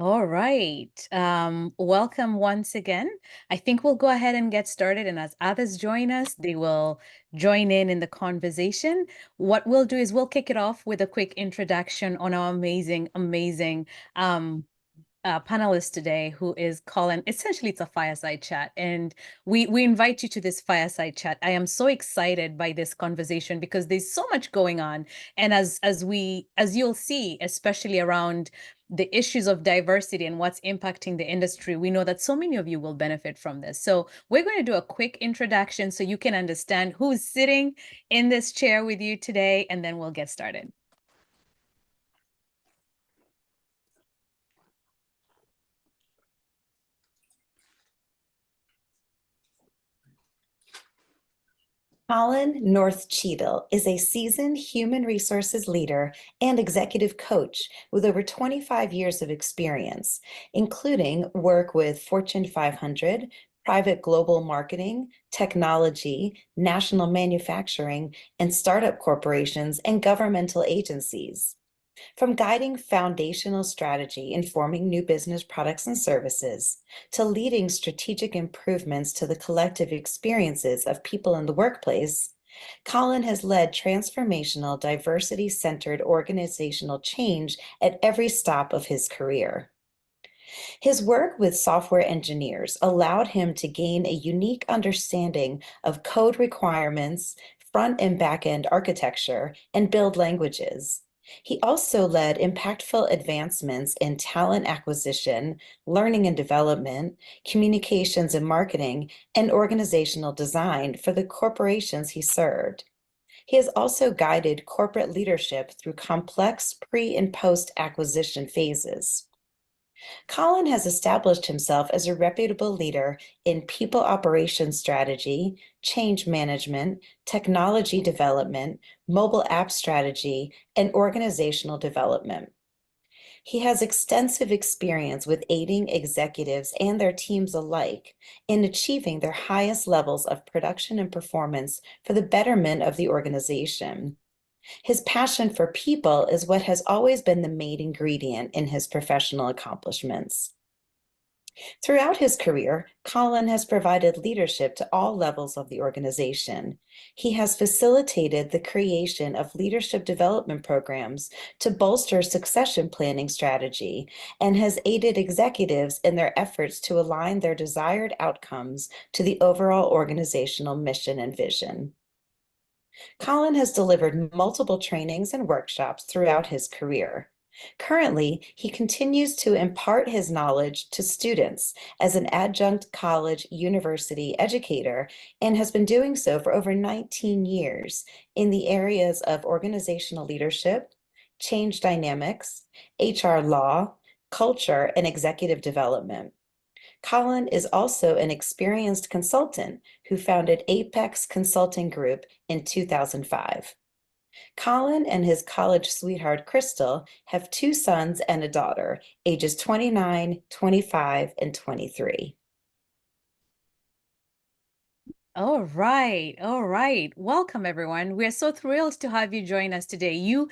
All right. Welcome once again. I think we'll go ahead and get started. And as others join us, they will join in the conversation. What we'll do is we'll kick it off with a quick introduction on our amazing um, panelist today, who is Colin. Essentially, it's a fireside chat, and we invite you to this fireside chat. I am so excited by this conversation because there's so much going on, and as you'll see, especially around the issues of diversity and what's impacting the industry, we know that so many of you will benefit from this. So we're going to do a quick introduction so you can understand who's sitting in this chair with you today, and then we'll get started. Colin North Cheadle is a seasoned human resources leader and executive coach with over 25 years of experience, including work with Fortune 500, private global marketing, technology, national manufacturing, and startup corporations and governmental agencies. From guiding foundational strategy in forming new business products and services, to leading strategic improvements to the collective experiences of people in the workplace, Colin has led transformational, diversity-centered organizational change at every stop of his career. His work with software engineers allowed him to gain a unique understanding of code requirements, front and back end architecture, and build languages. He also led impactful advancements in talent acquisition, learning and development, communications and marketing, and organizational design for the corporations he served. He has also guided corporate leadership through complex pre and post acquisition phases. Colin has established himself as a reputable leader in people operations strategy, change management, technology development, mobile app strategy, and organizational development. He has extensive experience with aiding executives and their teams alike in achieving their highest levels of production and performance for the betterment of the organization. His passion for people is what has always been the main ingredient in his professional accomplishments. Throughout his career, Colin has provided leadership to all levels of the organization. He has facilitated the creation of leadership development programs to bolster succession planning strategy and has aided executives in their efforts to align their desired outcomes to the overall organizational mission and vision. Colin has delivered multiple trainings and workshops throughout his career. Currently, he continues to impart his knowledge to students as an adjunct college university educator and has been doing so for over 19 years in the areas of organizational leadership, change dynamics, HR law, culture, and executive development. Colin is also an experienced consultant who founded Apex Consulting Group in 2005. Colin and his college sweetheart, Crystal, have two sons and a daughter, ages 29, 25, and 23. All right. All right. Welcome, everyone. We're so thrilled to have you join us today. You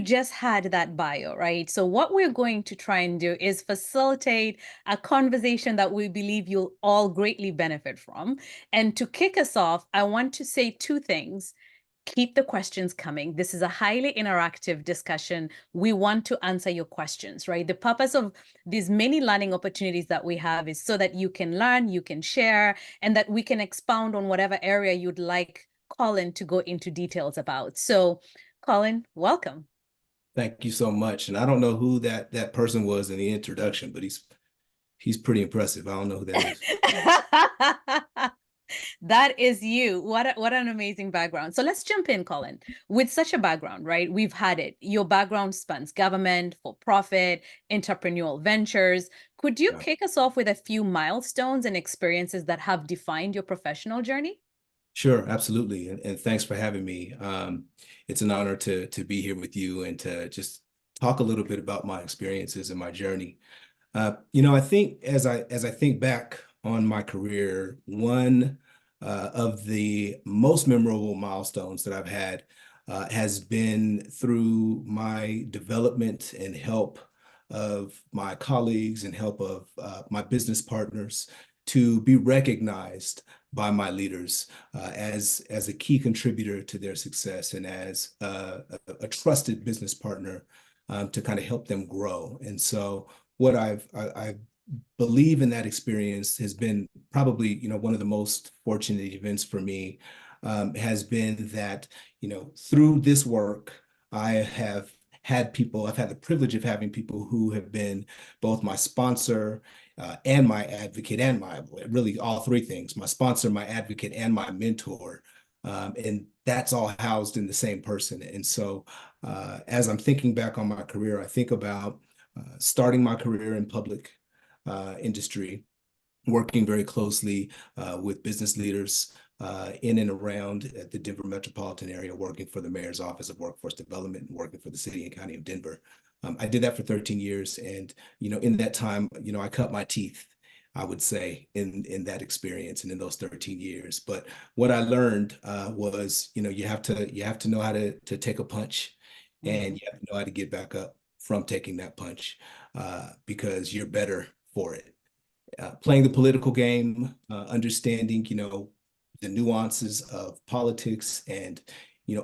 just had that bio, right? So what we're going to try and do is facilitate a conversation that we believe you'll all greatly benefit from. And to kick us off, I want to say two things. Keep the questions coming. This is a highly interactive discussion. We want to answer your questions, right? The purpose of these many learning opportunities that we have is so that you can learn, you can share, and that we can expound on whatever area you'd like Colin to go into details about. So, Colin, welcome. Thank you so much. And I don't know who that person was in the introduction, but he's pretty impressive. I don't know who that is. That is you. What an amazing background. So let's jump in, Colin. With such a background, right? We've had it. Your background spans government, for-profit, entrepreneurial ventures. Could you kick us off with a few milestones and experiences that have defined your professional journey? Sure, absolutely. And thanks for having me. It's an honor to be here with you and to just talk a little bit about my experiences and my journey. I think as I think back on my career, one of the most memorable milestones that I've had has been through my development and help of my colleagues and help of my business partners to be recognized by my leaders as a key contributor to their success and as a trusted business partner to kind of help them grow. And so what I believe in that experience has been probably, one of the most fortunate events for me, has been that, through this work, I've had the privilege of having people who have been both my sponsor and my advocate and really all three things, my sponsor, my advocate, and my mentor. And that's all housed in the same person. And so as I'm thinking back on my career, I think about starting my career in public industry, working very closely with business leaders in and around the Denver metropolitan area, working for the Mayor's Office of Workforce Development and working for the City and County of Denver. I did that for 13 years. And, in that time, I cut my teeth, I would say, in that experience and in those 13 years. But what I learned was, you have to know how to take a punch, and you have to know how to get back up from taking that punch because you're better for it. Playing the political game, understanding, the nuances of politics and,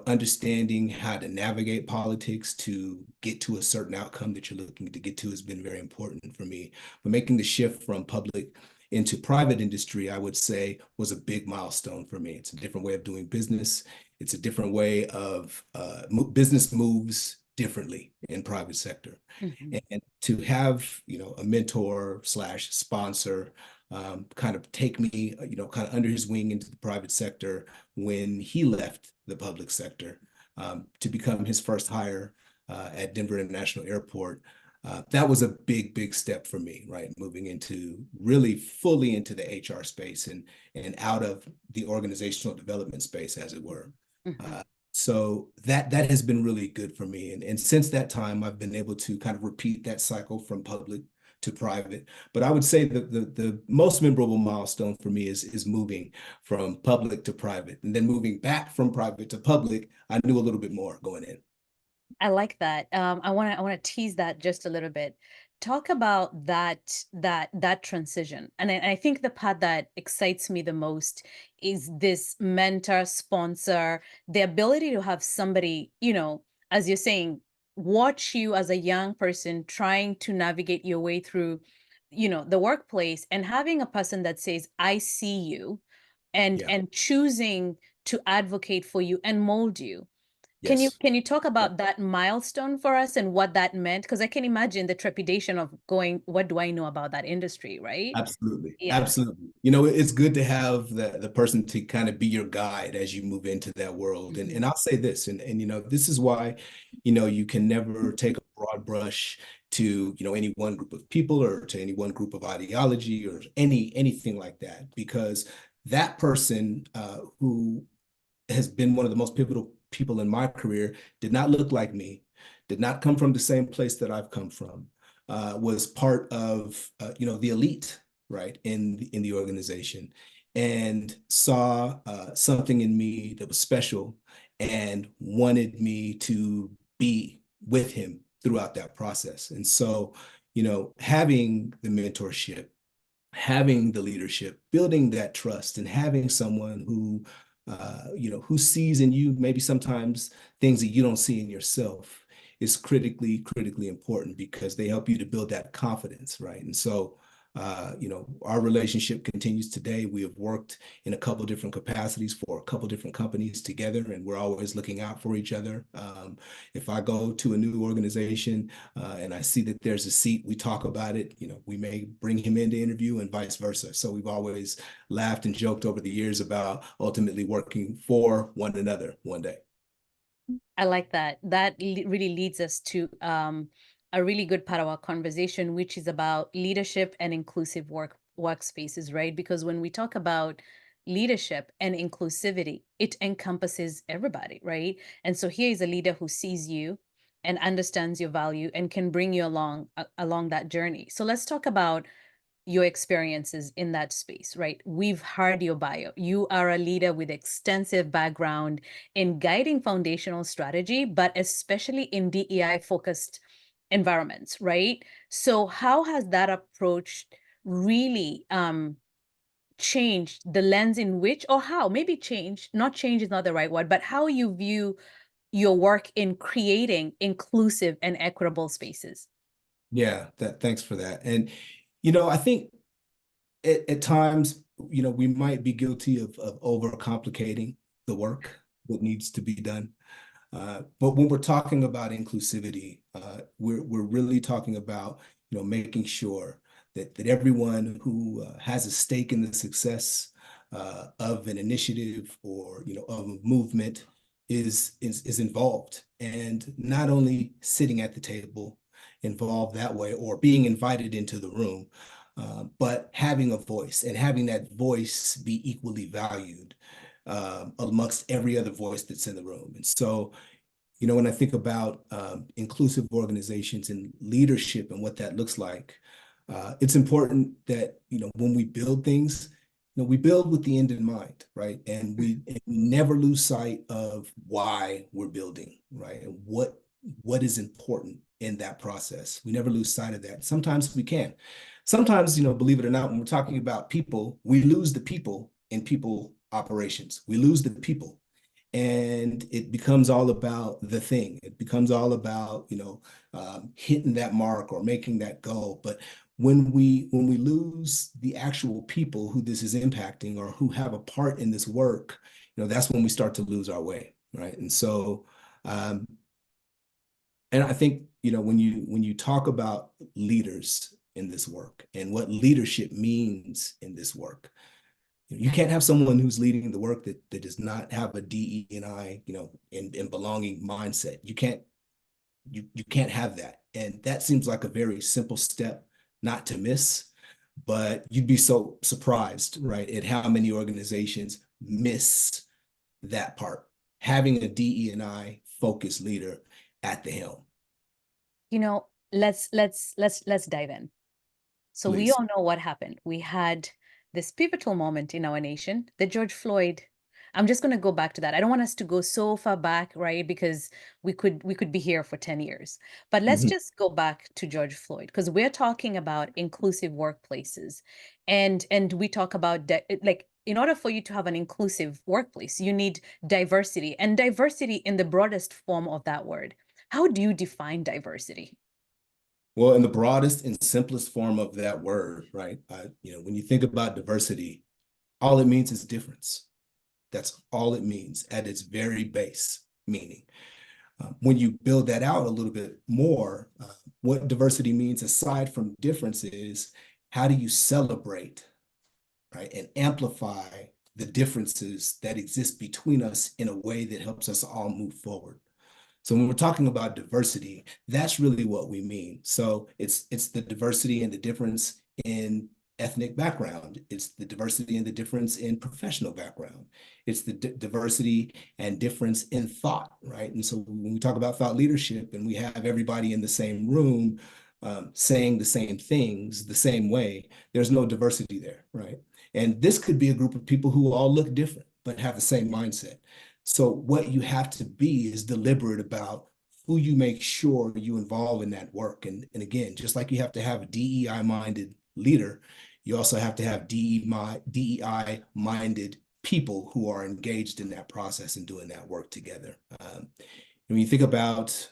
understanding how to navigate politics to get to a certain outcome that you're looking to get to has been very important for me. But making the shift from public into private industry, I would say, was a big milestone for me. It's a different way of doing business. It's a different way of business moves differently in private sector. And to have, a mentor slash sponsor kind of take me, kind of under his wing into the private sector when he left the public sector to become his first hire at Denver International Airport. That was a big, big step for me, right? Moving into really fully into the HR space and out of the organizational development space, as it were. So that has been really good for me. And since that time, I've been able to kind of repeat that cycle from public to private. But I would say the most memorable milestone for me is moving from public to private, and then moving back from private to public. I knew a little bit more going in. I like that. I want to tease that just a little bit. Talk about that transition. And I think the part that excites me the most is this mentor, sponsor, the ability to have somebody, as you're saying, watch you as a young person trying to navigate your way through, the workplace, and having a person that says, I see you, and Yeah. choosing to advocate for you and mold you. Yes. Can you talk Yeah. about that milestone for us and what that meant? Because I can imagine the trepidation of going, what do I know about that industry, right? Absolutely. Yeah. Absolutely. It's good to have the person to kind of be your guide as you move into that world. And I'll say this, and this is why, you can never take a broad brush to, any one group of people or to any one group of ideology or anything like that, because that person who has been one of the most pivotal people in my career did not look like me, did not come from the same place that I've come from, was part of the elite, right, in the organization, and saw something in me that was special and wanted me to be with him throughout that process. And so, having the mentorship, having the leadership, building that trust, and having someone who sees in you maybe sometimes things that you don't see in yourself is critically important, because they help you to build that confidence, right? And so, our relationship continues today. We have worked in a couple different capacities for a couple different companies together, and we're always looking out for each other. If I go to a new organization and I see that there's a seat, we talk about it. We may bring him in to interview and vice versa. So we've always laughed and joked over the years about ultimately working for one another one day. I like that. That really leads us to a really good part of our conversation, which is about leadership and inclusive workspaces, right? Because when we talk about leadership and inclusivity, it encompasses everybody, right? And so here is a leader who sees you and understands your value and can bring you along that journey. So let's talk about your experiences in that space, right? We've heard your bio. You are a leader with extensive background in guiding foundational strategy, but especially in DEI focused environments, right? So how has that approach really changed the lens in which, or how, maybe change, not change is not the right word, but how you view your work in creating inclusive and equitable spaces? Yeah, thanks for that. And, I think at times, we might be guilty of overcomplicating the work that needs to be done. But when we're talking about inclusivity, we're really talking about, making sure that everyone who has a stake in the success of an initiative or, of a movement is involved, and not only sitting at the table involved that way or being invited into the room, but having a voice and having that voice be equally valued amongst every other voice that's in the room. And so, when I think about inclusive organizations and leadership and what that looks like, it's important that, when we build things, we build with the end in mind, right? And we never lose sight of why we're building, right? And what is important in that process. We never lose sight of that. Sometimes we can. Sometimes, believe it or not, when we're talking about people, we lose the people in people operations. We lose the people, and it becomes all about the thing. It becomes all about, hitting that mark or making that goal. But when we lose the actual people who this is impacting or who have a part in this work, that's when we start to lose our way, right? And so, and I think, when you talk about leaders in this work and what leadership means in this work, you can't have someone who's leading the work that does not have a DE&I, and belonging mindset. You can't have that. And that seems like a very simple step not to miss, but you'd be so surprised, right, at how many organizations miss that part, having a DE&I focused leader at the helm. Let's dive in. So we Please. all know what happened. We had this pivotal moment in our nation, the George Floyd. I'm just going to go back to that. I don't want us to go so far back, right? Because we could be here for 10 years. But let's Mhm. just go back to George Floyd, because we're talking about inclusive workplaces. And we talk about like, in order for you to have an inclusive workplace, you need diversity, and diversity in the broadest form of that word. How do you define diversity? Well, in the broadest and simplest form of that word, right? When you think about diversity, all it means is difference. That's all it means at its very base meaning. When you build that out a little bit more, what diversity means aside from difference is how do you celebrate, right, and amplify the differences that exist between us in a way that helps us all move forward. So when we're talking about diversity, that's really what we mean. So it's the diversity and the difference in ethnic background. It's the diversity and the difference in professional background. It's the diversity and difference in thought, right? And so when we talk about thought leadership and we have everybody in the same room saying the same things the same way, there's no diversity there, right? And this could be a group of people who all look different, but have the same mindset. So what you have to be is deliberate about who you make sure you involve in that work. And again, just like you have to have a DEI-minded leader, you also have to have DEI-minded people who are engaged in that process and doing that work together. When you think about,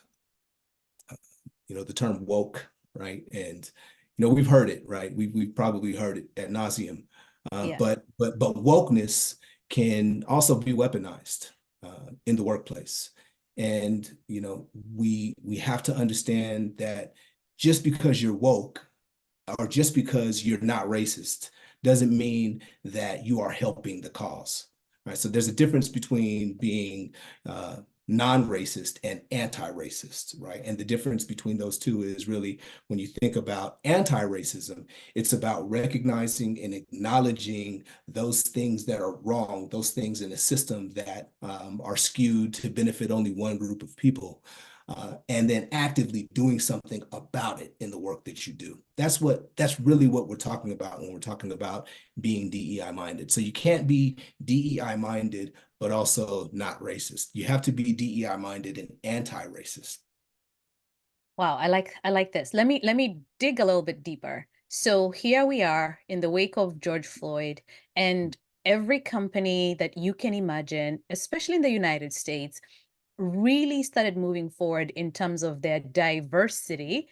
the term woke, right? And, we've heard it, right? We've probably heard it ad nauseum. Yeah. But wokeness can also be weaponized in the workplace. And, we have to understand that just because you're woke or just because you're not racist doesn't mean that you are helping the cause, right? So there's a difference between being non-racist and anti-racist, right? And the difference between those two is really when you think about anti-racism, it's about recognizing and acknowledging those things that are wrong, those things in a system that are skewed to benefit only one group of people. And then actively doing something about it in the work that you do. That's really what we're talking about when we're talking about being DEI minded. So you can't be DEI minded, but also not racist. You have to be DEI minded and anti-racist. Wow, I like this. Let me dig a little bit deeper. So here we are in the wake of George Floyd, and every company that you can imagine, especially in the United States, really started moving forward in terms of their diversity,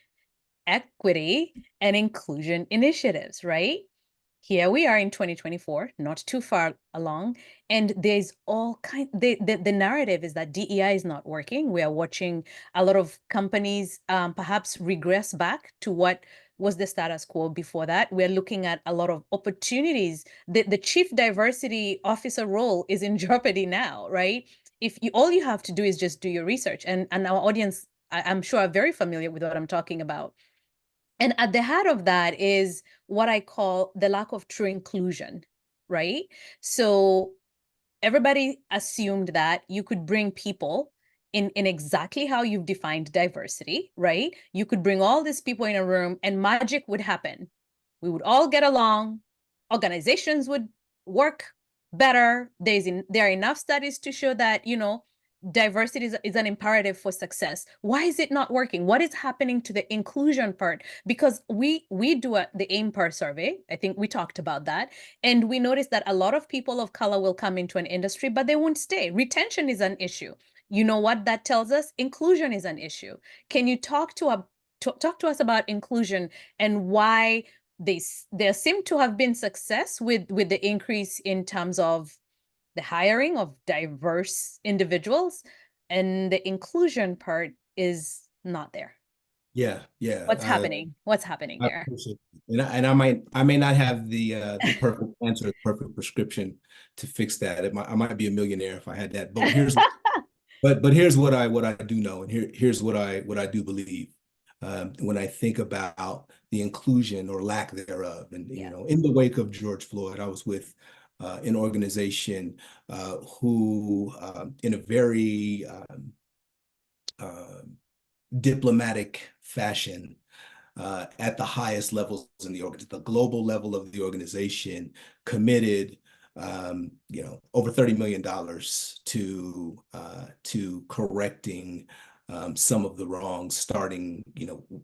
equity, and inclusion initiatives, right? Here we are in 2024, not too far along, and there's all kind the narrative is that DEI is not working. We are watching a lot of companies perhaps regress back to what was the status quo before that. We're looking at a lot of opportunities. The chief diversity officer role is in jeopardy now, right? If you all you have to do is just do your research, and our audience, I'm sure, are very familiar with what I'm talking about. And at the heart of that is what I call the lack of true inclusion, right? So everybody assumed that you could bring people in exactly how you've defined diversity, right? You could bring all these people in a room and magic would happen. We would all get along, organizations would work better. There are enough studies to show that, diversity is an imperative for success. Why is it not working? What is happening to the inclusion part? Because we do the AIMPAR survey. I think we talked about that. And we noticed that a lot of people of color will come into an industry, but they won't stay. Retention is an issue. You know what that tells us? Inclusion is an issue. Can you talk to us about inclusion and why there seem to have been success with the increase in terms of the hiring of diverse individuals, and the inclusion part is not there. Yeah, yeah. What's happening I there? appreciate it. And I may not have the perfect answer, the perfect prescription to fix that. I might be a millionaire if I had that. But here's what I do know, and here's what I do believe. When I think about the inclusion or lack thereof, and Yeah. in the wake of George Floyd, I was with an organization who, in a very diplomatic fashion, at the highest levels in the global level of the organization, committed over $30 million to correcting some of the wrongs starting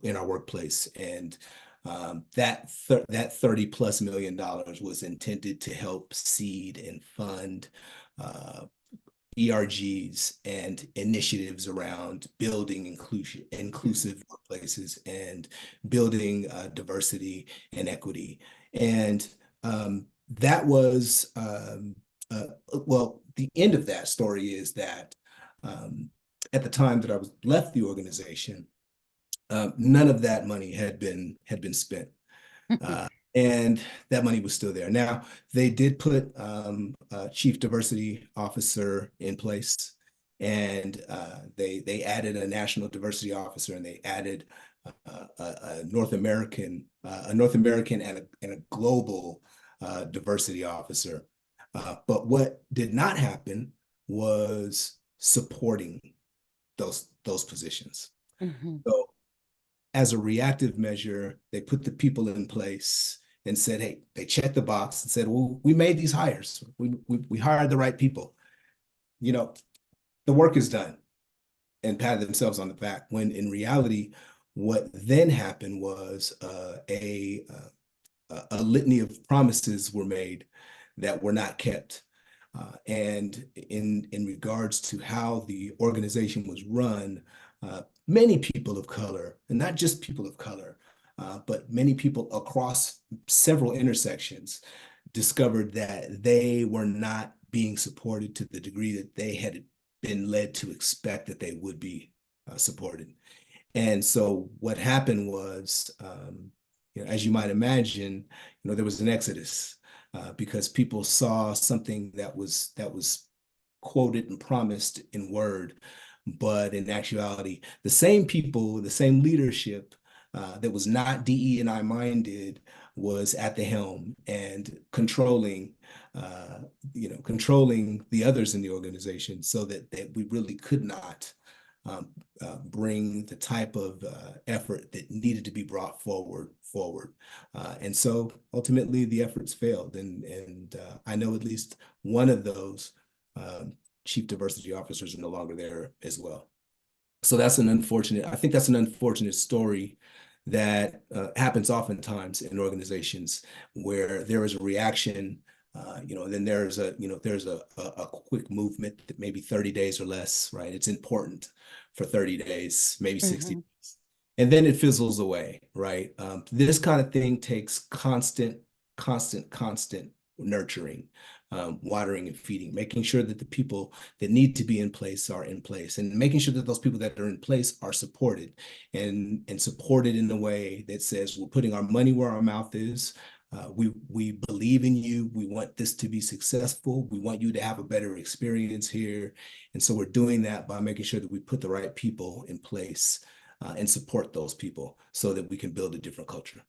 in our workplace. And that $30+ million was intended to help seed and fund ERGs and initiatives around building inclusive workplaces and building diversity and equity. And that was, well, the end of that story is that at the time that I was left the organization, none of that money had been spent. And that money was still there. Now, they did put a chief diversity officer in place, and they added a national diversity officer, and they added a North American and a global diversity officer. But what did not happen was supporting those positions. Mhm. So as a reactive measure, they put the people in place and said, hey, they checked the box and said, well, we made these hires. We hired the right people. The work is done, and patted themselves on the back, when in reality, what then happened was a litany of promises were made that were not kept. And in regards to how the organization was run, many people of color, and not just people of color, but many people across several intersections, discovered that they were not being supported to the degree that they had been led to expect that they would be supported. And so what happened was, as you might imagine, there was an exodus because people saw something that was quoted and promised in word, but in actuality, the same people, the same leadership that was not DE&I minded was at the helm and controlling the others in the organization, so that we really could not bring the type of effort that needed to be brought forward. And so ultimately the efforts failed. And I know at least one of those chief diversity officers are no longer there as well. So that's an unfortunate, I think that's an unfortunate story that happens oftentimes in organizations where there is a reaction, then there's a quick movement that maybe 30 days or less, right? It's important for 30 days, maybe 60 Mm-hmm. days. And then it fizzles away, right? This kind of thing takes constant nurturing, watering and feeding, making sure that the people that need to be in place are in place, and making sure that those people that are in place are supported and supported in a way that says we're putting our money where our mouth is. We believe in you. We want this to be successful. We want you to have a better experience here. And so we're doing that by making sure that we put the right people in place and support those people so that we can build a different culture.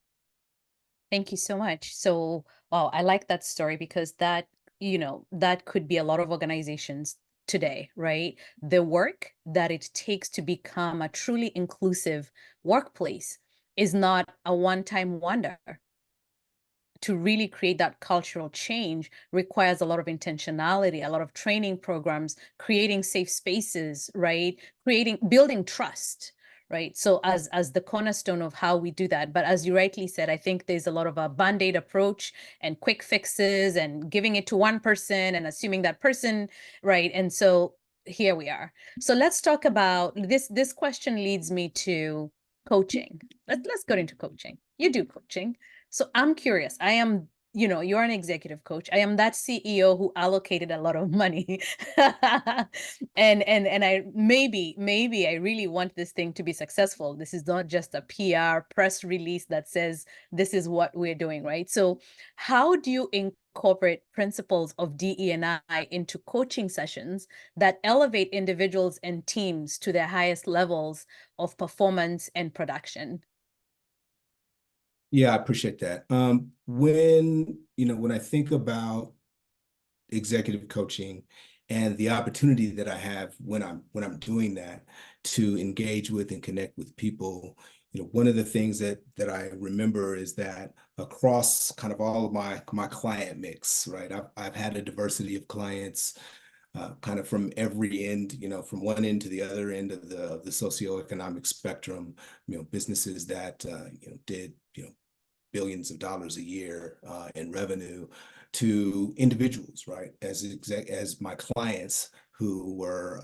Thank you so much. So, wow, I like that story because that, that could be a lot of organizations today, right? The work that it takes to become a truly inclusive workplace is not a one-time wonder. To really create that cultural change requires a lot of intentionality, a lot of training programs, creating safe spaces, right? Building trust, right? So as the cornerstone of how we do that. But as you rightly said, I think there's a lot of a band-aid approach and quick fixes and giving it to one person and assuming that person, right? And so here we are. So let's talk about this. This question leads me to coaching. Let's go into coaching. You do coaching. So I'm curious. I am, you're an executive coach. I am that CEO who allocated a lot of money. And I maybe I really want this thing to be successful. This is not just a PR press release that says this is what we're doing, right? So how do you incorporate principles of DE&I into coaching sessions that elevate individuals and teams to their highest levels of performance and production? Yeah, I appreciate that. When I think about executive coaching and the opportunity that I have when I'm doing that to engage with and connect with people, one of the things that I remember is that across kind of all of my client mix, right? I've had a diversity of clients, kind of from every end, from one end to the other end of the socioeconomic spectrum, businesses that did billions of dollars a year in revenue, to individuals, right? As my clients who were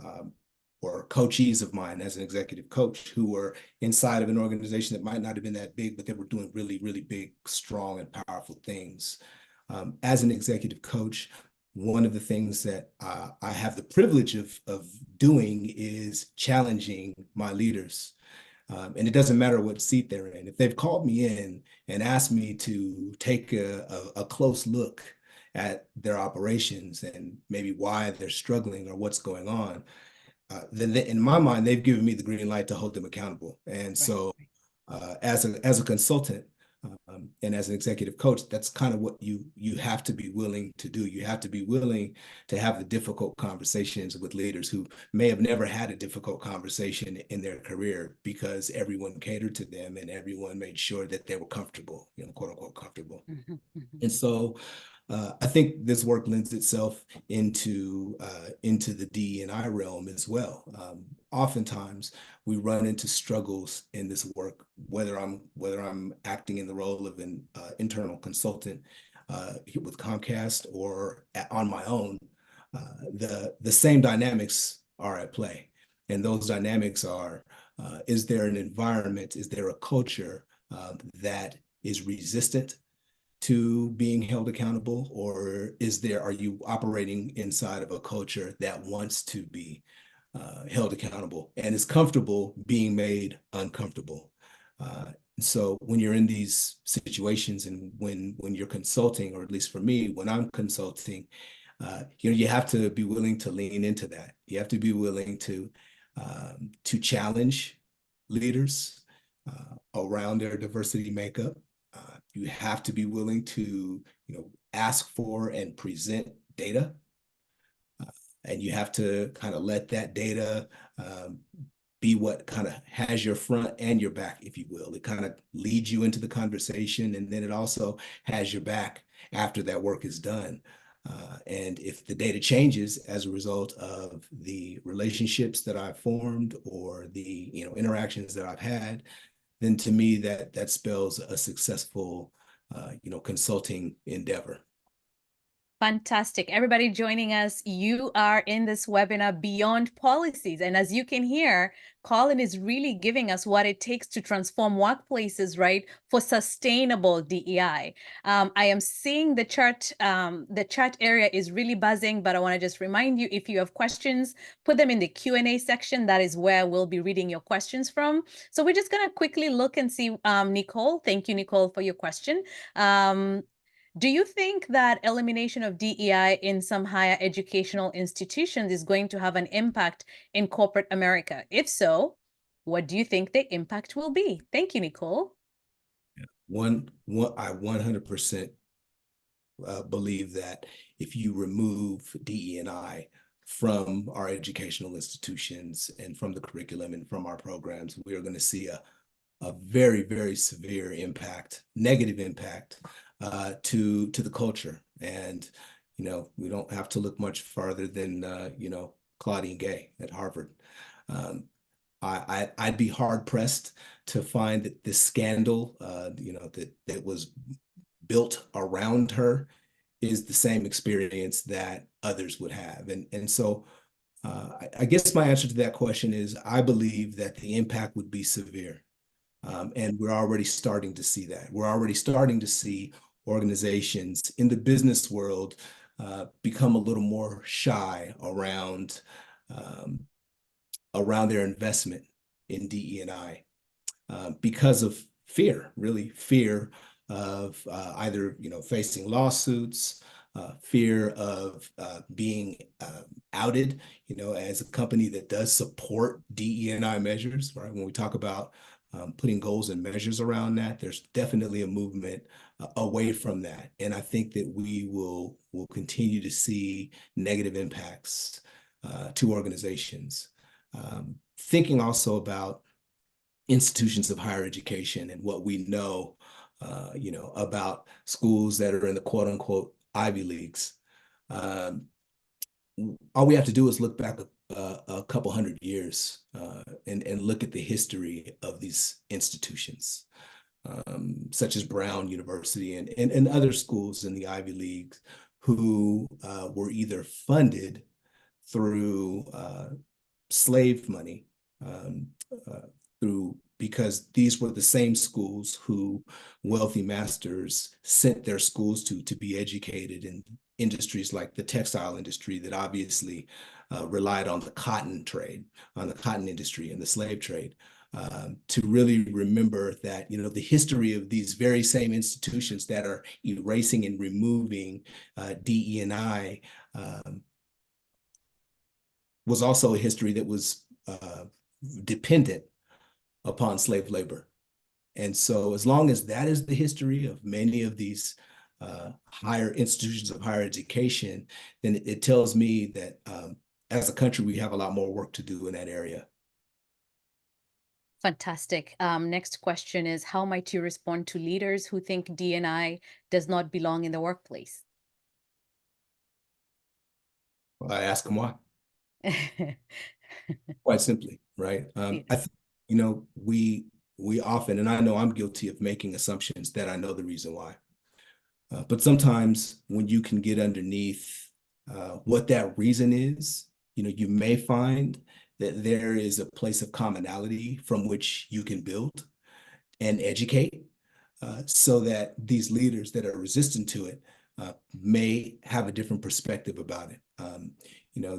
coachees of mine as an executive coach, who were inside of an organization that might not have been that big, but they were doing really, really big, strong, and powerful things. As an executive coach, one of the things that I have the privilege of doing is challenging my leaders. And it doesn't matter what seat they're in. If they've called me in and asked me to take a close look at their operations and maybe why they're struggling or what's going on, then in my mind, they've given me the green light to hold them accountable. And Right. so as a consultant, and as an executive coach, that's kind of what you have to be willing to do. You have to be willing to have the difficult conversations with leaders who may have never had a difficult conversation in their career because everyone catered to them and everyone made sure that they were comfortable, quote unquote comfortable. Mhm, mhm. And so I think this work lends itself into the DE&I realm as well. Oftentimes, we run into struggles in this work, whether I'm acting in the role of an internal consultant with Comcast or on my own. The same dynamics are at play, and those dynamics are: is there an environment? Is there a culture that is resistant to being held accountable, or are you operating inside of a culture that wants to be held accountable and is comfortable being made uncomfortable? So when you're in these situations and when you're consulting, or at least for me, when I'm consulting, you have to be willing to lean into that. You have to be willing to challenge leaders around their diversity makeup. You have to be willing to, ask for and present data, and you have to kind of let that data be what kind of has your front and your back, if you will. It kind of leads you into the conversation, and then it also has your back after that work is done. And if the data changes as a result of the relationships that I've formed or the interactions that I've had, then to me that spells a successful consulting endeavor. Fantastic. Everybody joining us, you are in this webinar Beyond Policies. And as you can hear, Colin is really giving us what it takes to transform workplaces, right, for sustainable DEI. I am seeing the chat area is really buzzing, but I want to just remind you, if you have questions, put them in the Q&A section. That is where we'll be reading your questions from. So we're just going to quickly look and see, Nicole. Thank you, Nicole, for your question. Do you think that elimination of DEI in some higher educational institutions is going to have an impact in corporate America? If so, what do you think the impact will be? Thank you, Nicole. I 100% believe that if you remove DE&I from our educational institutions and from the curriculum and from our programs, we are going to see a very, very severe impact, negative impact to the culture. And, we don't have to look much farther than, Claudine Gay at Harvard. I'd be hard pressed to find that this scandal, that was built around her is the same experience that others would have. And so I guess my answer to that question is I believe that the impact would be severe. And we're already starting to see that. We're already starting to see organizations in the business world become a little more shy around their investment in DE&I because of fear, really fear of either facing lawsuits, fear of being outed, as a company that does support DE&I measures, right? When we talk about putting goals and measures around that, there's definitely a movement away from that. And I think that we will continue to see negative impacts to organizations. Thinking also about institutions of higher education and what we know, about schools that are in the quote unquote Ivy Leagues. All we have to do is look back a couple hundred years and look at the history of these institutions, such as Brown University and other schools in the Ivy Leagues who were either funded through slave money, because these were the same schools who wealthy masters sent their schools to be educated in industries like the textile industry that obviously relied on the cotton trade, on the cotton industry and the slave trade. To really remember that, the history of these very same institutions that are erasing and removing DE&I was also a history that was dependent upon slave labor. And so as long as that is the history of many of these higher institutions of higher education, then it tells me that as a country, we have a lot more work to do in that area. Fantastic. Next question is, how might you respond to leaders who think D&I does not belong in the workplace? Well, I ask them why. Quite simply, right? Yes. I think, we often, and I know I'm guilty of making assumptions that I know the reason why. But sometimes when you can get underneath what that reason is, you may find that there is a place of commonality from which you can build and educate so that these leaders that are resistant to it may have a different perspective about it.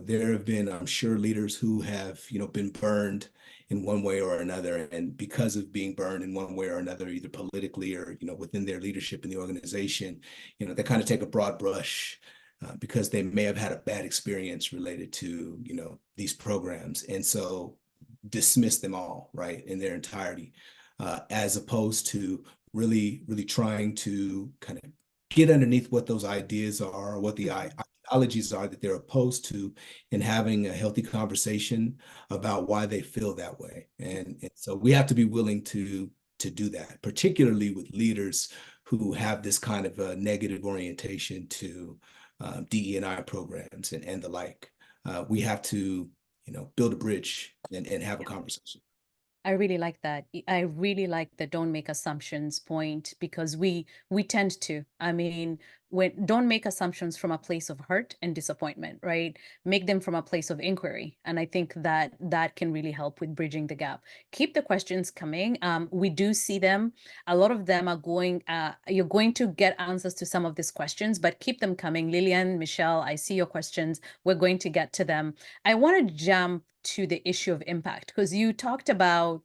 There have been, I'm sure, leaders who have, been burned in one way or another. And because of being burned in one way or another, either politically or, within their leadership in the organization, they kind of take a broad brush because they may have had a bad experience related to, these programs. And so dismiss them all, right, in their entirety, as opposed to really, really trying to kind of get underneath what those ideas are, what the ideologies are that they're opposed to, and having a healthy conversation about why they feel that way. And so we have to be willing to do that, particularly with leaders who have this kind of a negative orientation to DE&I programs and the like. We have to, build a bridge and have a conversation. I really like that. I really like the don't make assumptions point because we tend to. I mean, when don't make assumptions from a place of hurt and disappointment, right? Make them from a place of inquiry, and I think that that can really help with bridging the gap. Keep the questions coming. We do see them. A lot of them are going. You're going to get answers to some of these questions, but keep them coming. Lillian, Michelle, I see your questions. We're going to get to them. I want to jump to the issue of impact because you talked about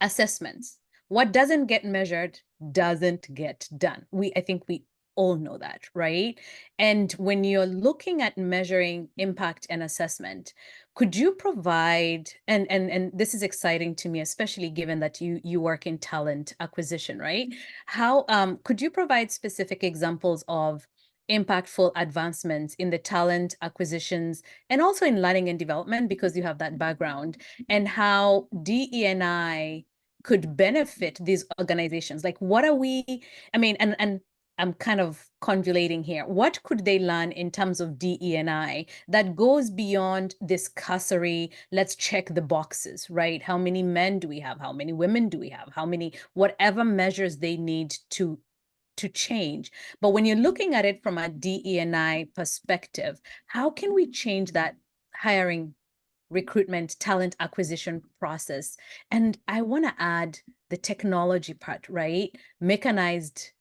assessments. What doesn't get measured doesn't get done. I think we all know that, right? And when you're looking at measuring impact and assessment, could you provide, and this is exciting to me, especially given that you work in talent acquisition, right? How could you provide specific examples of impactful advancements in the talent acquisitions and also in learning and development because you have that background, and how DE&I could benefit these organizations? Like, what are we, I mean, and I'm kind of convoluting here. What could they learn in terms of DE&I that goes beyond this cursory, let's check the boxes, right? How many men do we have? How many women do we have? How many, whatever measures they need to change. But when you're looking at it from a DE&I perspective, how can we change that hiring, recruitment, talent acquisition process? And I want to add the technology part, right? Mechanized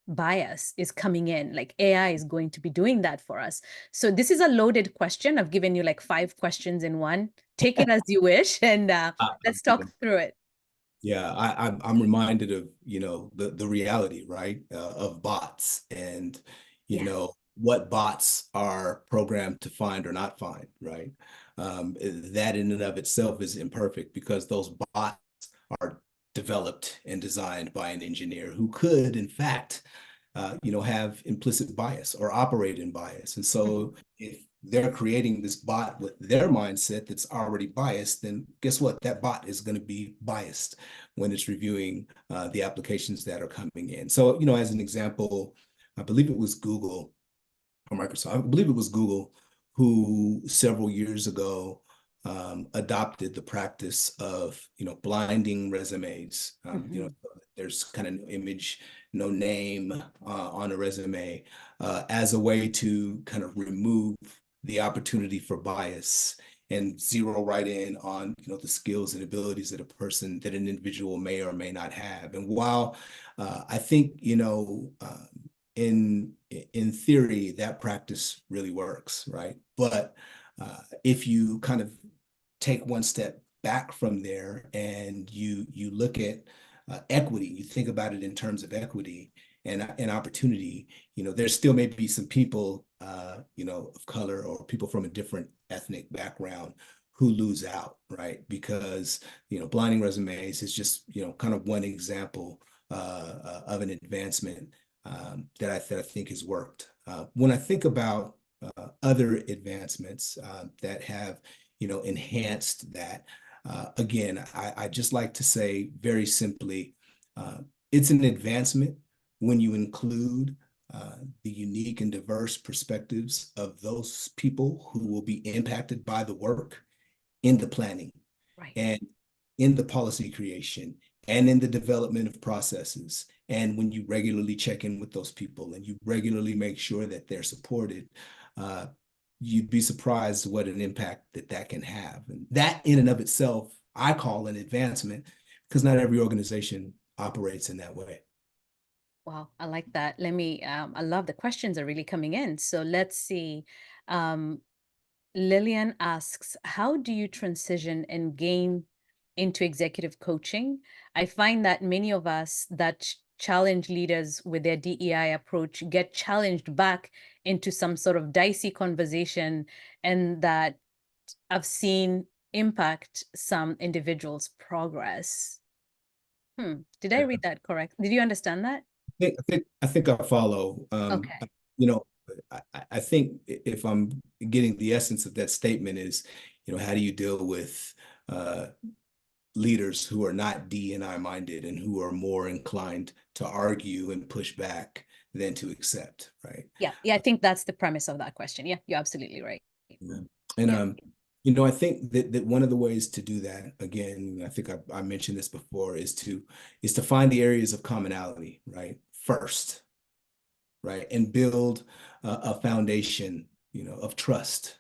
bias is coming in, like AI is going to be doing that for us. So this is a loaded question. I've given you like 5 questions in one. Take it as you wish, and let's talk through it. Yeah, I'm reminded of, the reality, right, of bots and, Yes. what bots are programmed to find or not find, right? That in and of itself is imperfect because those bots are developed and designed by an engineer who could, in fact, have implicit bias or operate in bias. And so if they're creating this bot with their mindset that's already biased, then guess what? That bot is going to be biased when it's reviewing the applications that are coming in. So, as an example, I believe it was Google or Microsoft, I believe it was Google who several years ago adopted the practice of, blinding resumes. There's kind of no image, no name on a resume as a way to kind of remove the opportunity for bias and zero right in on, the skills and abilities that an individual may or may not have. And while I think, in theory, that practice really works, right? But if you kind of take one step back from there and you look at equity, you think about it in terms of equity and opportunity, there still may be some people, of color or people from a different ethnic background who lose out, right? Because, blinding resumes is just, kind of one example of an advancement that I think has worked. When I think about other advancements that have, enhanced that, again, I just like to say very simply, it's an advancement when you include the unique and diverse perspectives of those people who will be impacted by the work in the planning Right. and in the policy creation and in the development of processes. And when you regularly check in with those people and you regularly make sure that they're supported, you'd be surprised what an impact that can have. And that in and of itself, I call an advancement because not every organization operates in that way. Wow, I like that. I love the questions are really coming in. So let's see. Um, Lillian asks, how do you transition and gain into executive coaching? I find that many of us that challenge leaders with their DEI approach get challenged back into some sort of dicey conversation, and that I've seen impact some individuals' progress. Did I read that correct? Did you understand that? I think I follow. Okay. You know, I think if I'm getting the essence of that statement is, how do you deal with leaders who are not D&I minded and who are more inclined to argue and push back than to accept, right? Yeah, I think that's the premise of that question. Yeah, you're absolutely right. Yeah. And Yeah. I think that one of the ways to do that, again, I think I mentioned this before, is to find the areas of commonality, right? First, right? And build a foundation, of trust.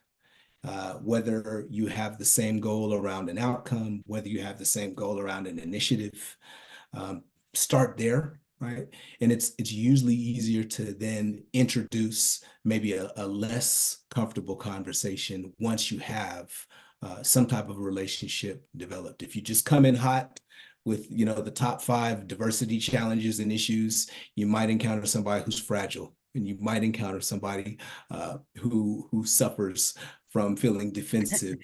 Whether you have the same goal around an outcome, whether you have the same goal around an initiative, um, start there, right? And it's usually easier to then introduce maybe a less comfortable conversation once you have some type of relationship developed. If you just come in hot with, the top 5 diversity challenges and issues, you might encounter somebody who's fragile, and you might encounter somebody who suffers from feeling defensive,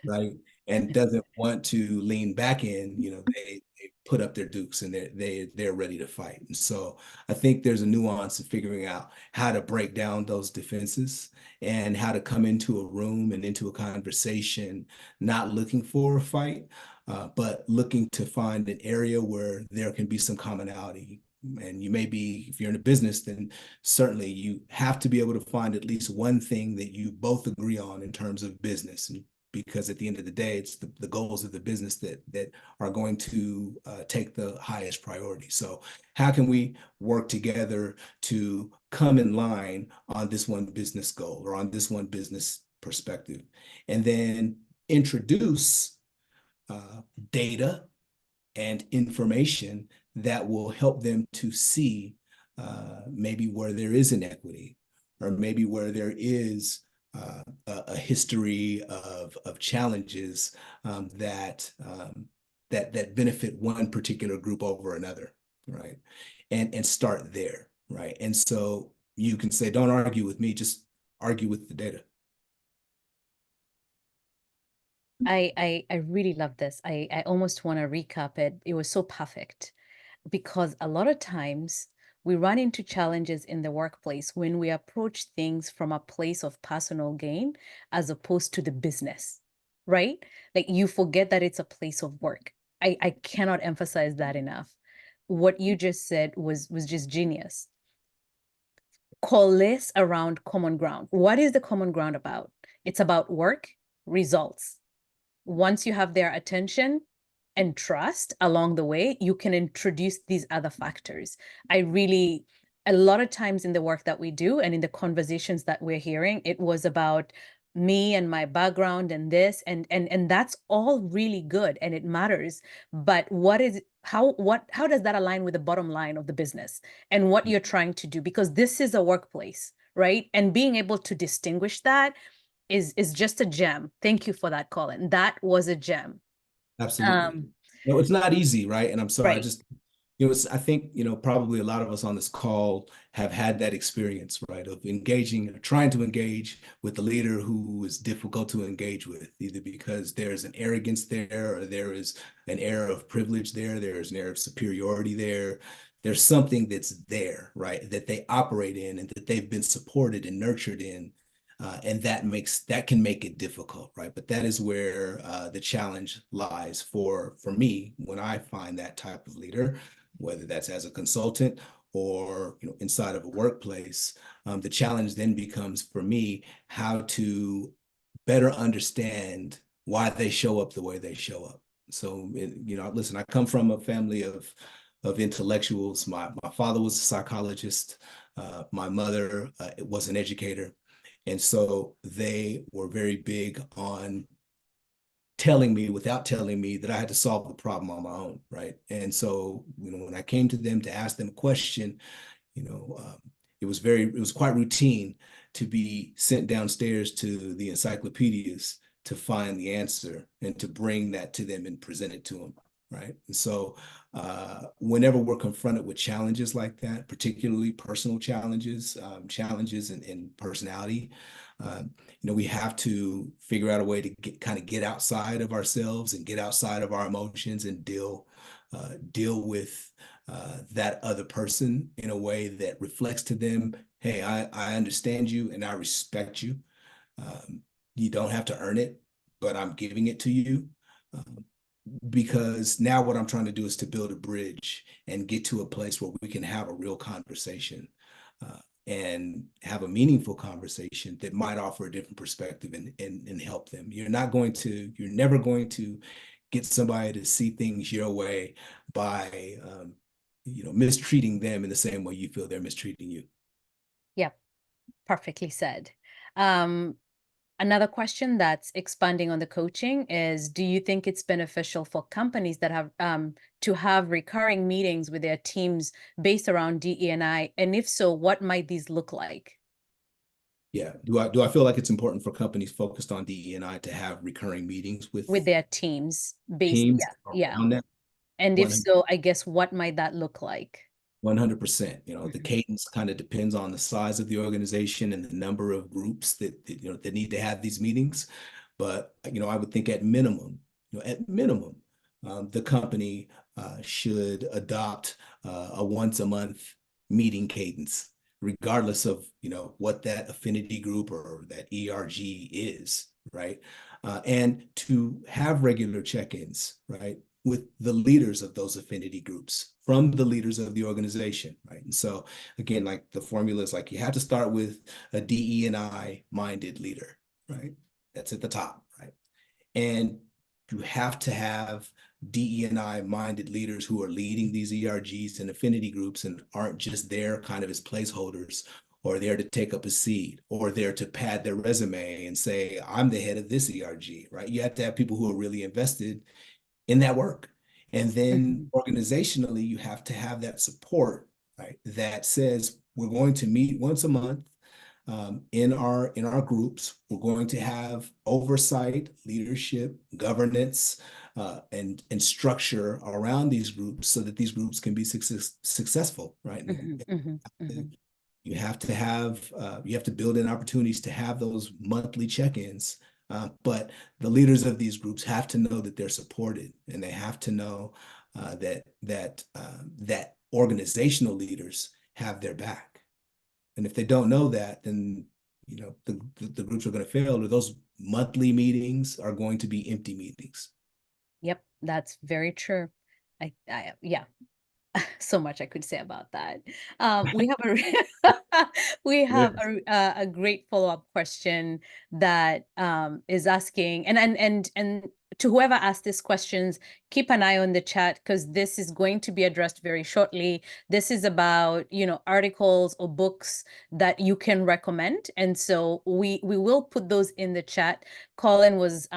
right? And doesn't want to lean back in. They put up their dukes and they're ready to fight. And so I think there's a nuance in figuring out how to break down those defenses and how to come into a room and into a conversation, not looking for a fight, but looking to find an area where there can be some commonality. And you may be, if you're in a business, then certainly you have to be able to find at least one thing that you both agree on in terms of business. And because at the end of the day, it's the goals of the business that are going to take the highest priority. So how can we work together to come in line on this one business goal or on this one business perspective, and then introduce data and information that will help them to see maybe where there is inequity, or maybe where there is a history of challenges that benefit one particular group over another, right? And start there, right? And so you can say, don't argue with me, just argue with the data. I really love this. I almost want to recap it. It was so perfect because a lot of times we run into challenges in the workplace when we approach things from a place of personal gain as opposed to the business, right? Like you forget that it's a place of work. I cannot emphasize that enough. What you just said was just genius. Coalesce around common ground. What is the common ground about? It's about work, results. Once you have their attention and trust along the way, you can introduce these other factors. A lot of times in the work that we do and in the conversations that we're hearing, it was about me and my background and this and that's all really good and it matters. But how does that align with the bottom line of the business and what you're trying to do? Because this is a workplace, right? And being able to distinguish that is just a gem. Thank you for that, Colin. That was a gem. Absolutely. No, it's not easy, right? And I'm sorry, Right. I think, probably a lot of us on this call have had that experience, right? Of engaging or trying to engage with the leader who is difficult to engage with, either because there's an arrogance there, or there is an air of privilege there, there's an air of superiority there. There's something that's there, right? That they operate in and that they've been supported and nurtured in. And that can make it difficult, right? But that is where the challenge lies for me when I find that type of leader, whether that's as a consultant or inside of a workplace. The challenge then becomes for me how to better understand why they show up the way they show up. So, listen, I come from a family of intellectuals. My father was a psychologist. My mother was an educator. And so they were very big on telling me without telling me that I had to solve the problem on my own, right? And so, when I came to them to ask them a question, you know, um, it was quite routine to be sent downstairs to the encyclopedias to find the answer and to bring that to them and present it to them, right? And so, whenever we're confronted with challenges like that, particularly personal challenges, challenges in personality, uh, we have to figure out a way to get outside of ourselves and get outside of our emotions and deal with that other person in a way that reflects to them, hey, I understand you and I respect you. Um, you don't have to earn it, but I'm giving it to you. Um, because now what I'm trying to do is to build a bridge and get to a place where we can have a real conversation, and have a meaningful conversation that might offer a different perspective and help them. You're never going to get somebody to see things your way by, mistreating them in the same way you feel they're mistreating you. Yep, perfectly said. Um, Another question that's expanding on the coaching is, do you think it's beneficial for companies that have to have recurring meetings with their teams based around DE&I? And if so, what might these look like Yeah. Do I feel like it's important for companies focused on DE&I to have recurring meetings with with their teams based? teams Yeah, yeah. around that? And if 100%. so, I guess what might that look like? 100%. The Mhm, cadence kind of depends on the size of the organization and the number of groups that need to have these meetings. But I would think at minimum, the company should adopt a once a month meeting cadence, regardless of what that affinity group or that ERG is, right? And to have regular check-ins, right, with the leaders of those affinity groups from the leaders of the organization, right? And so again, like the formula is like you have to start with a DE&I minded leader, right? That's at the top, right? And you have to have DE&I minded leaders who are leading these ERGs and affinity groups and aren't just there kind of as placeholders or there to take up a seat or there to pad their resume and say, I'm the head of this ERG, right? You have to have people who are really invested in that work. And then mhm, organizationally, you have to have that support, right? That says we're going to meet once a month, in our groups. We're going to have oversight, leadership, governance, and structure around these groups so that these groups can be successful, right? mhm, mhm, mhm. You have to build in opportunities to have those monthly check-ins. But the leaders of these groups have to know that they're supported, and they have to know that organizational leaders have their back. And if they don't know that, then the groups are going to fail, or those monthly meetings are going to be empty meetings. Yep, that's very true. Yeah, so much I could say about that. We have we have Yes. a great follow-up question that is asking, and to whoever asked these questions, keep an eye on the chat because this is going to be addressed very shortly. This is about, articles or books that you can recommend, and so we will put those in the chat. Colin was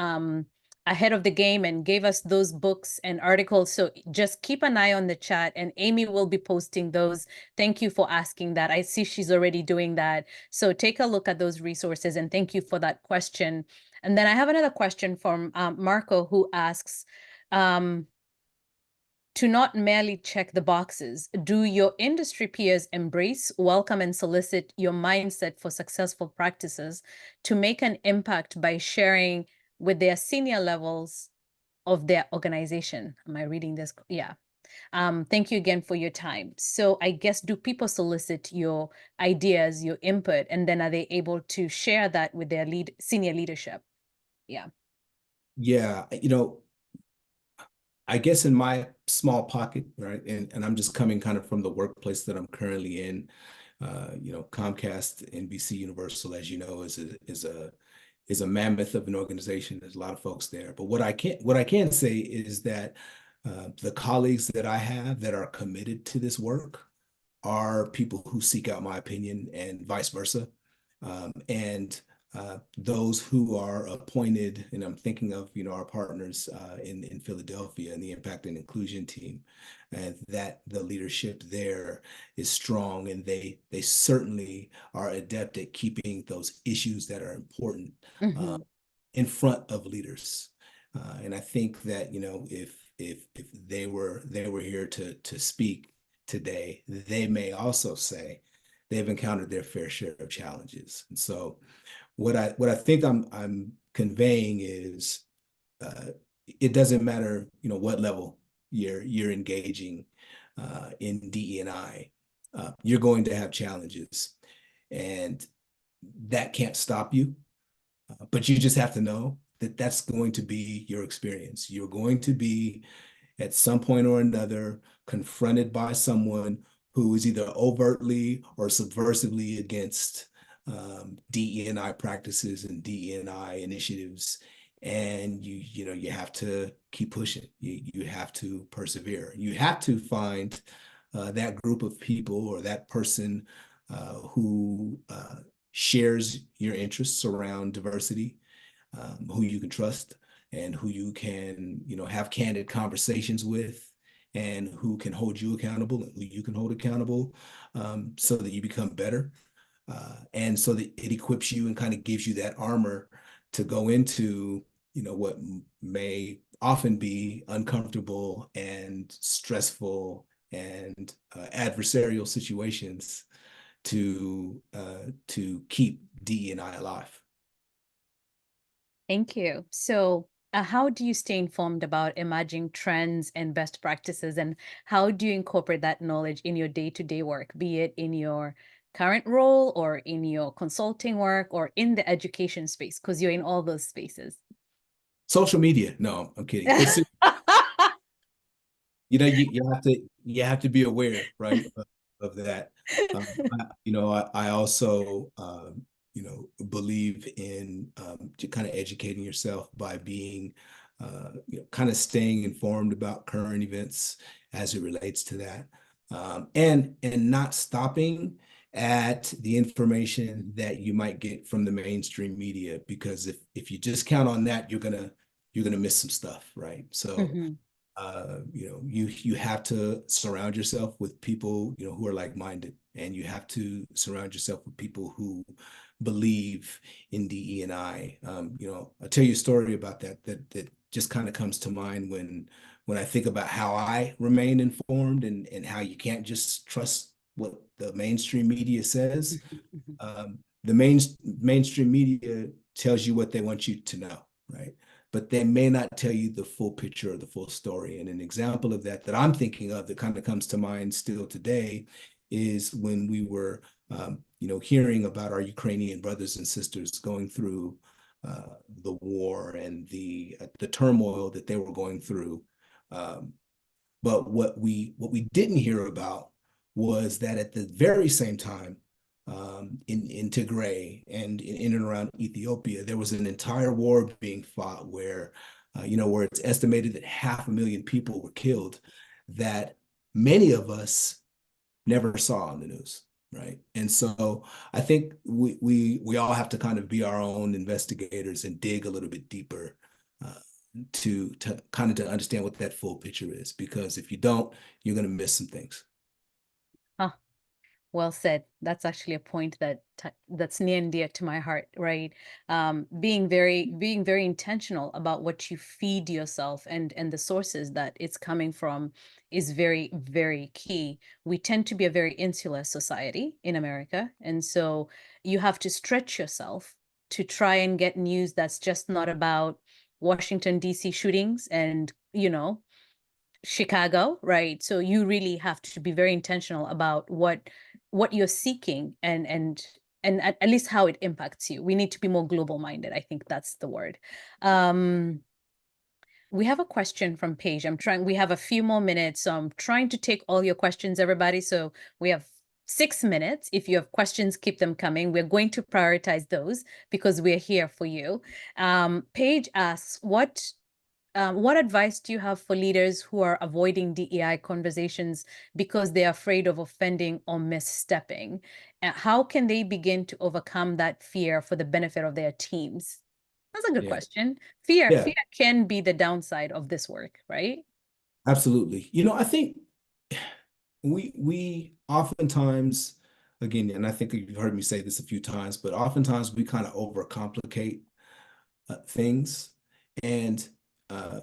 ahead of the game and gave us those books and articles. So just keep an eye on the chat and Amy will be posting those. Thank you for asking that. I see she's already doing that. So take a look at those resources and thank you for that question. And then I have another question from Marco who asks, to not merely check the boxes, do your industry peers embrace, welcome, and solicit your mindset for successful practices to make an impact by sharing with their senior levels of their organization? Am I reading this? Yeah. Thank you again for your time. So I guess, do people solicit your ideas, your input, and then are they able to share that with their senior leadership? Yeah. Yeah, I guess in my small pocket, right, and I'm just coming kind of from the workplace that I'm currently in. Comcast, NBC Universal, as you know, is a mammoth of an organization. There's a lot of folks there. But what I can say is that the colleagues that I have that are committed to this work are people who seek out my opinion and vice versa. And those who are appointed, and I'm thinking of our partners in Philadelphia and the Impact and Inclusion team, and that the leadership there is strong, and they certainly are adept at keeping those issues that are important uh, Hmm. in front of leaders. And I think that if they were here to speak today, they may also say they've encountered their fair share of challenges. And so what I think I'm conveying is uh, it doesn't matter what level you're engaging in DE&I, you're going to have challenges, and that can't stop you. But you just have to know that's going to be your experience. You're going to be at some point or another confronted by someone who is either overtly or subversively against DE&I practices and DE&I initiatives. And you have to keep pushing. You have to persevere. You have to find that group of people or that person who shares your interests around diversity, who you can trust and who you can, have candid conversations with, and who can hold you accountable and who you can hold accountable, so that you become better. And so that it equips you and kind of gives you that armor to go into, what may often be uncomfortable and stressful and adversarial situations to keep DE&I alive. Thank you. So, how do you stay informed about emerging trends and best practices, and how do you incorporate that knowledge in your day-to-day work, be it in your current role or in your consulting work or in the education space, because you're in all those spaces? Social media. No, I'm kidding. It's you have to be aware, right, of that. I also believe in kind of educating yourself by being kind of staying informed about current events as it relates to that, and not stopping at the information that you might get from the mainstream media, because if you just count on that, you're gonna miss some stuff, right? So Mhm. you have to surround yourself with people, who are like-minded, and you have to surround yourself with people who believe in DE&I. I'll tell you a story about that just kind of comes to mind when I think about how I remain informed, and how you can't just trust what the mainstream media says. Mhm, mhm. The mainstream media tells you what they want you to know, right? But they may not tell you the full picture or the full story. And an example of that I'm thinking of that kind of comes to mind still today is when we were, hearing about our Ukrainian brothers and sisters going through the war and the turmoil that they were going through. But what we didn't hear about was that at the very same time, in Tigray and in and around Ethiopia, there was an entire war being fought where it's estimated that 500,000 people were killed, that many of us never saw on the news, right? And so I think we all have to kind of be our own investigators and dig a little bit deeper, uh, to kind of to understand what that full picture is, because if you don't, you're going to miss some things. Huh. Well said. That's actually a point that's near and dear to my heart, right? Being very intentional about what you feed yourself, and the sources that it's coming from is very, very key. We tend to be a very insular society in America, and so you have to stretch yourself to try and get news that's just not about Washington, D.C. shootings and, Chicago, right? So you really have to be very intentional about what you're seeking, and at least how it impacts you. We need to be more global minded. I think that's the word. Um, we have a question from Paige. We have a few more minutes, so I'm trying to take all your questions, everybody. So we have 6 minutes. If you have questions, keep them coming. We're going to prioritize those because we're here for you. Paige asks, what advice do you have for leaders who are avoiding DEI conversations because they're afraid of offending or misstepping? How can they begin to overcome that fear for the benefit of their teams? That's a good Yeah. question. Fear, Yeah, fear can be the downside of this work, right? absolutely. I think we oftentimes, again, and I think you've heard me say this a few times, but oftentimes we kind of overcomplicate things. And uh,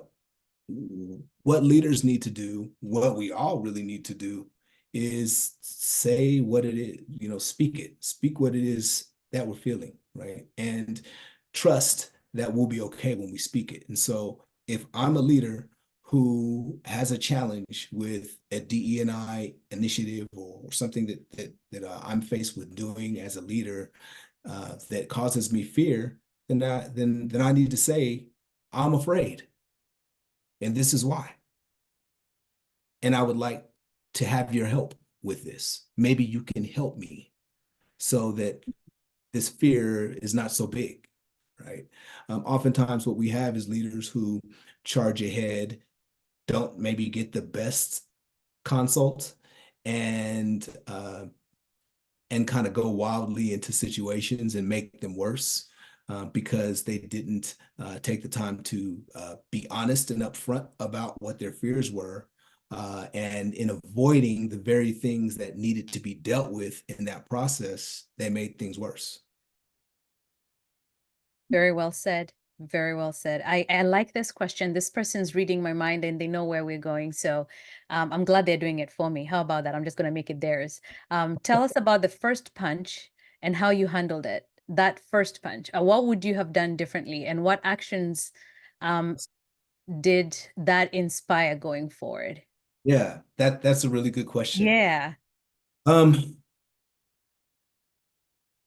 what leaders need to do, what we all really need to do, is say what it is, speak what it is that we're feeling, right? And trust that we'll be okay when we speak it. And so if I'm a leader who has a challenge with a DE&I initiative, or something that I'm faced with doing as a leader, that causes me fear, then I need to say, I'm afraid, and this is why. And I would like to have your help with this. Maybe you can help me so that this fear is not so big, right? Oftentimes, what we have is leaders who charge ahead, don't maybe get the best consult, and kind of go wildly into situations and make them worse because they didn't take the time to be honest and upfront about what their fears were. And in avoiding the very things that needed to be dealt with in that process, they made things worse. Very well said. Very well said. I like this question. This person's reading my mind and they know where we're going. So I'm glad they're doing it for me. How about that? I'm just going to make it theirs. Tell us about the first punch and how you handled it. That first punch. What would you have done differently? And what actions um, did that inspire going forward? Yeah, that's a really good question. Yeah. Um,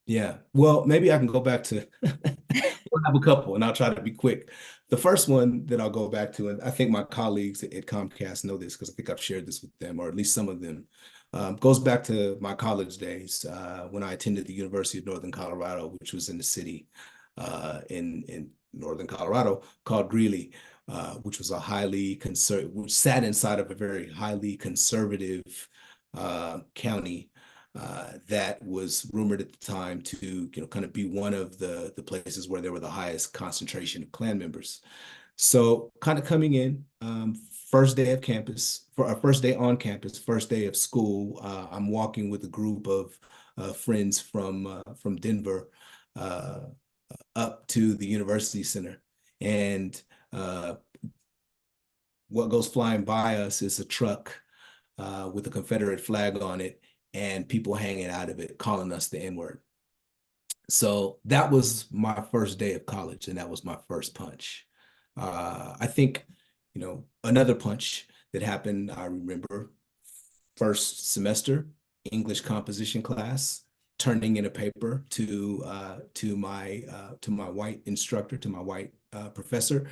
yeah, well, maybe I can go back to, we'll have a couple and I'll try to be quick. The first one that I'll go back to, and I think my colleagues at Comcast know this because I think I've shared this with them, or at least some of them, goes back to my college days when I attended the University of Northern Colorado, which was in the city in Northern Colorado called Greeley, which was a highly conservative, which sat inside of a very highly conservative county that was rumored at the time to kind of be one of the places where there were the highest concentration of Klan members. So kind of coming in, first day of campus, for our first day on campus, first day of school, I'm walking with a group of friends from Denver up to the university center. And what goes flying by us is a truck with a Confederate flag on it and people hanging out of it, calling us the N-word. So that was my first day of college, and that was my first punch. I think, another punch that happened, I remember first semester, English composition class, turning in a paper to my white instructor, to my white professor.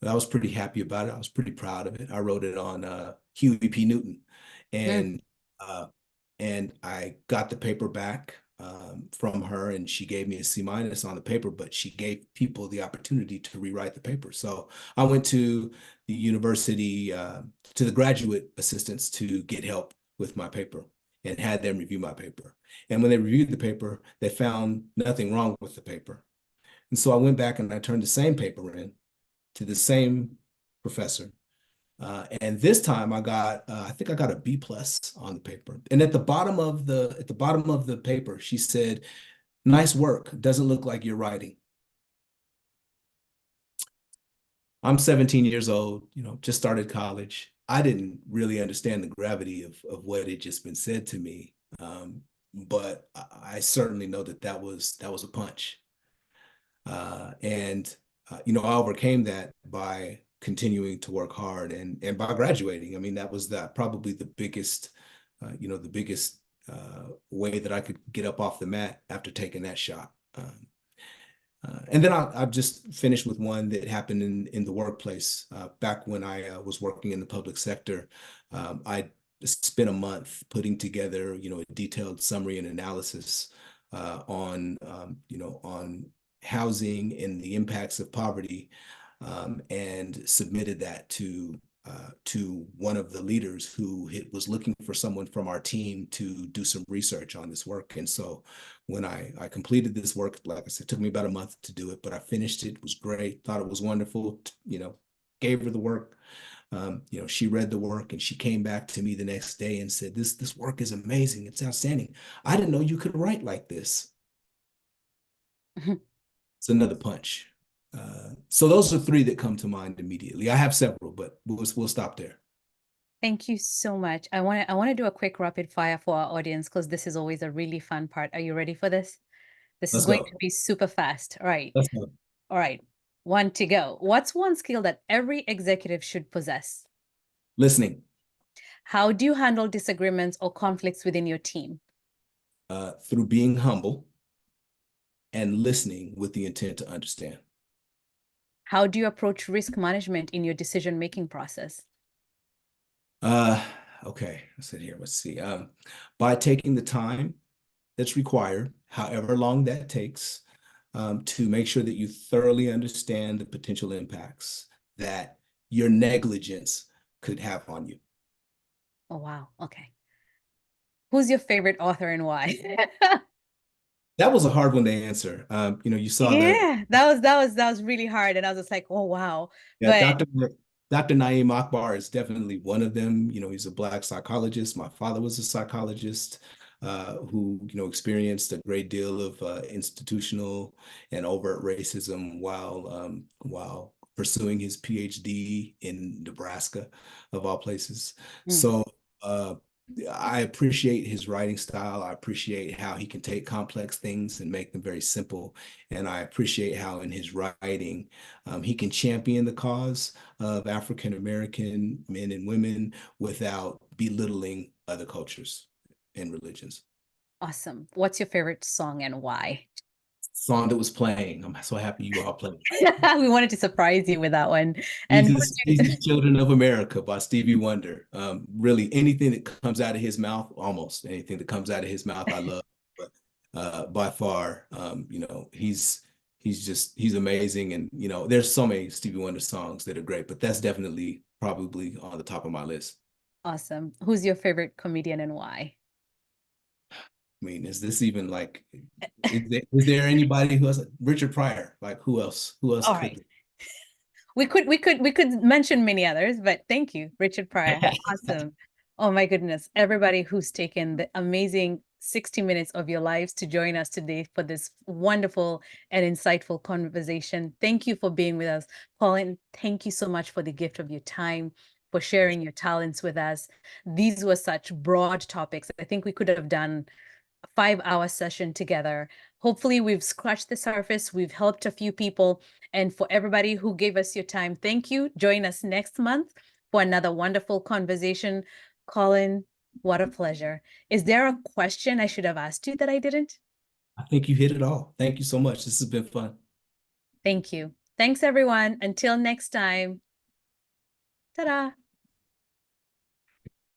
I was pretty happy about it. I was pretty proud of it. I wrote it on Huey P. Newton, Mm. and I got the paper back from her, and she gave me a C- on the paper, but she gave people the opportunity to rewrite the paper. So I went to the university, to the graduate assistants to get help with my paper and had them review my paper. And when they reviewed the paper, they found nothing wrong with the paper. And so I went back and I turned the same paper in to the same professor. And this time I think I got a B plus on the paper. And at the bottom of the paper, she said, "Nice work. Doesn't look like you're writing." I'm 17 years old, just started college. I didn't really understand the gravity of what had just been said to me. But I certainly know that was a punch. And I overcame that by continuing to work hard and by graduating. I mean, that was probably the biggest, way that I could get up off the mat after taking that shot. And then I've just finished with one that happened in the workplace. Back when I was working in the public sector, I spent a month putting together, a detailed summary and analysis on housing and the impacts of poverty, and submitted that to one of the leaders who was looking for someone from our team to do some research on this work. And so when I completed this work, like I said, it took me about a month to do it, but I finished it. It was great. Thought it was wonderful. Gave her the work. She read the work and she came back to me the next day and said, this work is amazing. It's outstanding. I didn't know you could write like this. It's another punch. So those are three that come to mind immediately. I have several, but we'll stop there. Thank you so much. I want to do a quick rapid fire for our audience because this is always a really fun part. Are you ready for this? This is Let's going go. to be super fast. All right. Let's go. All right. One to go. What's one skill that every executive should possess? Listening. How do you handle disagreements or conflicts within your team? Through being humble. and listening with the intent to understand. How do you approach risk management in your decision-making process? Uh, okay, I said here, let's see. By taking the time that's required, however long that takes, to make sure that you thoroughly understand the potential impacts that your negligence could have on you. Oh, wow. Okay. Who's your favorite author and why? That was a hard one to answer. You saw the Yeah, that was really hard. And I was just like, oh wow. yeah, But Dr. Naeem Akbar is definitely one of them. He's a Black psychologist. My father was a psychologist who, experienced a great deal of institutional and overt racism while pursuing his PhD in Nebraska, of all places. mm, So I appreciate his writing style. I appreciate how he can take complex things and make them very simple. And I appreciate how in his writing, he can champion the cause of African American men and women without belittling other cultures and religions. awesome. What's your favorite song and why? Song that was playing. I'm so happy you all played. We wanted to surprise you with that one. And Jesus, Jesus, Children of America by Stevie Wonder. Really, anything that comes out of his mouth, almost anything that comes out of his mouth, I love. But by far, he's amazing, and there's so many Stevie Wonder songs that are great. But that's definitely probably on the top of my list. awesome. Who's your favorite comedian and why? I mean, is this even like? Is there anybody who has Richard Pryor? Like who else? Who else All could right. We could mention many others, but thank you, Richard Pryor. there? Awesome. Oh my goodness. Everybody who's taken the amazing 60 minutes of your lives to join us today for this wonderful and insightful conversation. Thank you for being with us. Colin, thank you so much for the gift of your time, for sharing your talents with us. These were such broad topics. I think we could have done a 5-hour session together. Hopefully, we've scratched the surface. We've helped a few people. And for everybody who gave us your time, thank you. Join us next month for another wonderful conversation. Colin, what a pleasure. Is there a question I should have asked you that I didn't? I think you hit it all. Thank you so much. This has been fun. Thank you. Thanks, everyone. Until next time. Ta-da.